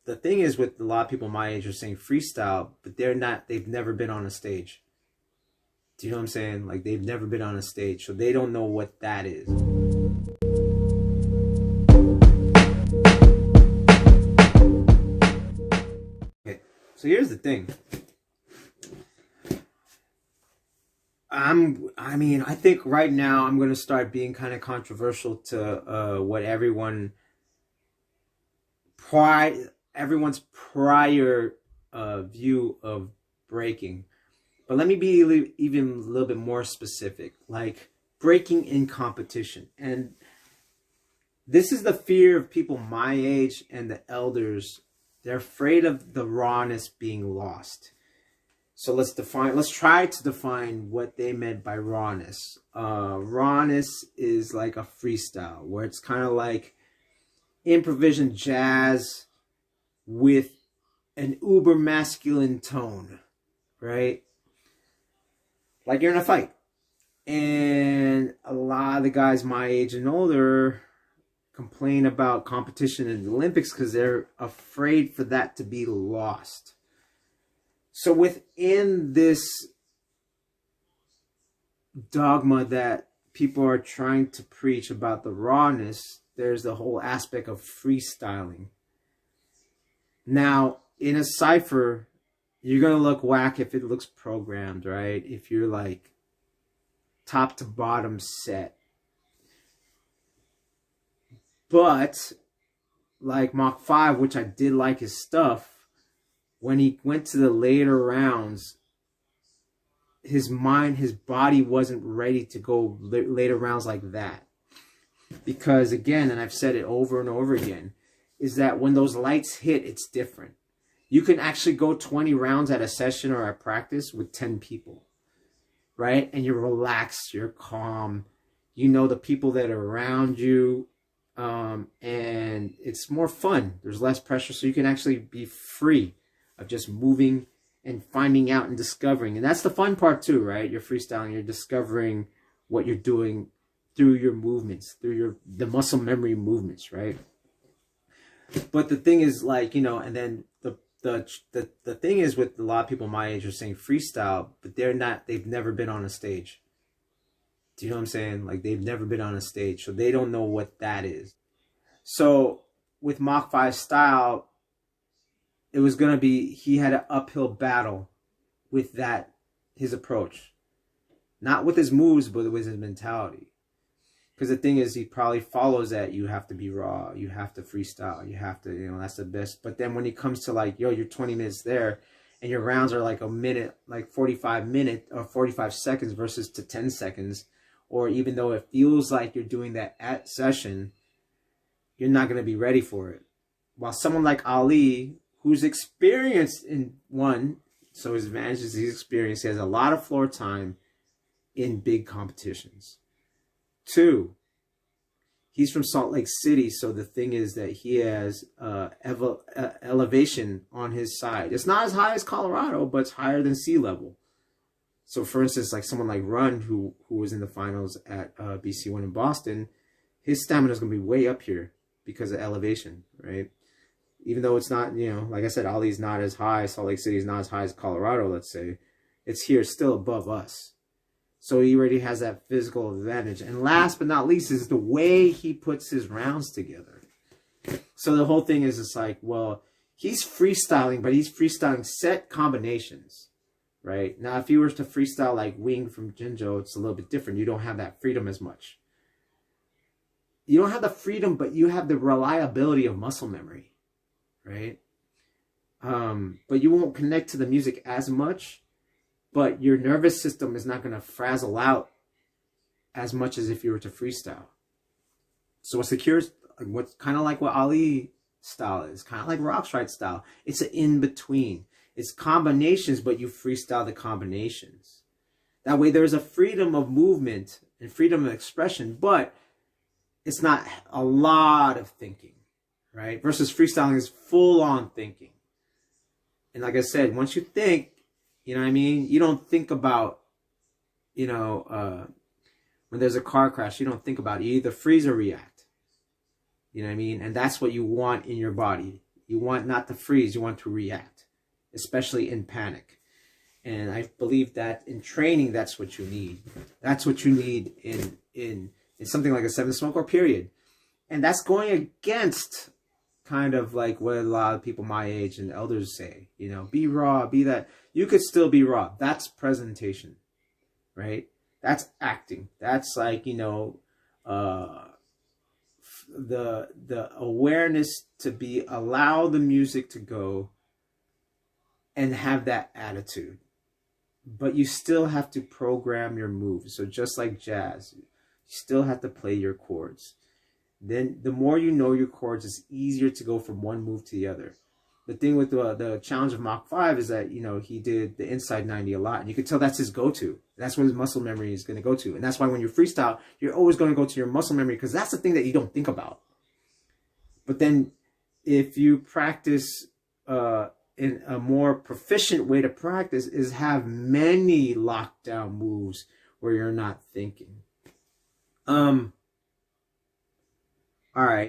the thing is with a lot of people my age are saying freestyle, but they've never been on a stage. Do you know what I'm saying? Like, they've never been on a stage, so they don't know what that is. Okay, so here's the thing. I think right now I'm going to start being kind of controversial to what everyone's prior view of breaking. But let me be even a little bit more specific, like breaking in competition. And this is the fear of people my age and the elders. They're afraid of the rawness being lost. So let's try to define what they meant by rawness. Rawness is like a freestyle, where it's kind of like improvisation jazz with an uber masculine tone, right? Like you're in a fight. And a lot of the guys my age and older complain about competition in the Olympics because they're afraid for that to be lost. So within this dogma that people are trying to preach about the rawness, there's the whole aspect of freestyling. Now, in a cypher, you're going to look whack if it looks programmed, right? If you're like top to bottom set. But like Mach 5, which I did like his stuff, when he went to the later rounds, his body wasn't ready to go later rounds like that. Because again, and I've said it over and over again, is that when those lights hit, it's different. You can actually go 20 rounds at a session or at practice with 10 people, right? And you're relaxed, you're calm, you know the people that are around you, and it's more fun. There's less pressure, so you can actually be free of just moving and finding out and discovering. And that's the fun part too, right? You're freestyling, you're discovering what you're doing through your movements, through the muscle memory movements, right? But the thing is, like, you know, and then the thing is with a lot of people my age are saying freestyle, but they've never been on a stage. Do you know what I'm saying? Like, they've never been on a stage, so they don't know what that is. So with Mach 5 style, it was going to be, he had an uphill battle with his approach. Not with his moves, but with his mentality. Because the thing is, he probably follows that you have to be raw, you have to freestyle, you have to, you know, that's the best. But then when it comes to like, yo, you're 20 minutes there, and your rounds are like a minute, like 45 seconds versus to 10 seconds, or even though it feels like you're doing that at session, you're not going to be ready for it. While someone like Ali, who's experienced in one, so his advantage is he's experienced. He has a lot of floor time in big competitions. 2, he's from Salt Lake City, so the thing is that he has elevation on his side. It's not as high as Colorado, but it's higher than sea level. So for instance, like someone like Run, who was in the finals at BC1 in Boston, his stamina is going to be way up here because of elevation, right? Even though it's not, you know, like I said, Ali's not as high, Salt Lake City is not as high as Colorado, let's say. It's here, still above us. So he already has that physical advantage. And last but not least is the way he puts his rounds together. So the whole thing is, it's like, well, he's freestyling, but he's freestyling set combinations, right? Now, if he were to freestyle like Wing from Jinjo, it's a little bit different. You don't have that freedom as much. You don't have the freedom, but you have the reliability of muscle memory, right? But you won't connect to the music as much. But your nervous system is not going to frazzle out as much as if you were to freestyle. So what's kind of like what Ali style is, kind of like Rockstride style. It's an in-between. It's combinations, but you freestyle the combinations. That way there's a freedom of movement and freedom of expression, but it's not a lot of thinking, right? Versus freestyling is full-on thinking. And like I said, once you think, you know what I mean? You don't think about, you know, when there's a car crash, you don't think about it. You either freeze or react. You know what I mean? And that's what you want in your body. You want not to freeze, you want to react, especially in panic. And I believe that in training, that's what you need. That's what you need in something like a 7 smoke or period. And that's going against kind of like what a lot of people my age and elders say, you know, be raw, be that. You could still be raw. That's presentation, right? That's acting. That's like, you know, the awareness to be, allow the music to go and have that attitude. But you still have to program your moves. So just like jazz, you still have to play your chords. Then the more you know your chords, it's easier to go from one move to the other. The thing with the challenge of Mach 5 is that, you know, he did the inside 90 a lot. And you can tell that's his go-to. That's what his muscle memory is going to go to. And that's why when you freestyle, you're always going to go to your muscle memory, because that's the thing that you don't think about. But then if you practice in a more proficient way to practice is have many lockdown moves where you're not thinking. All right.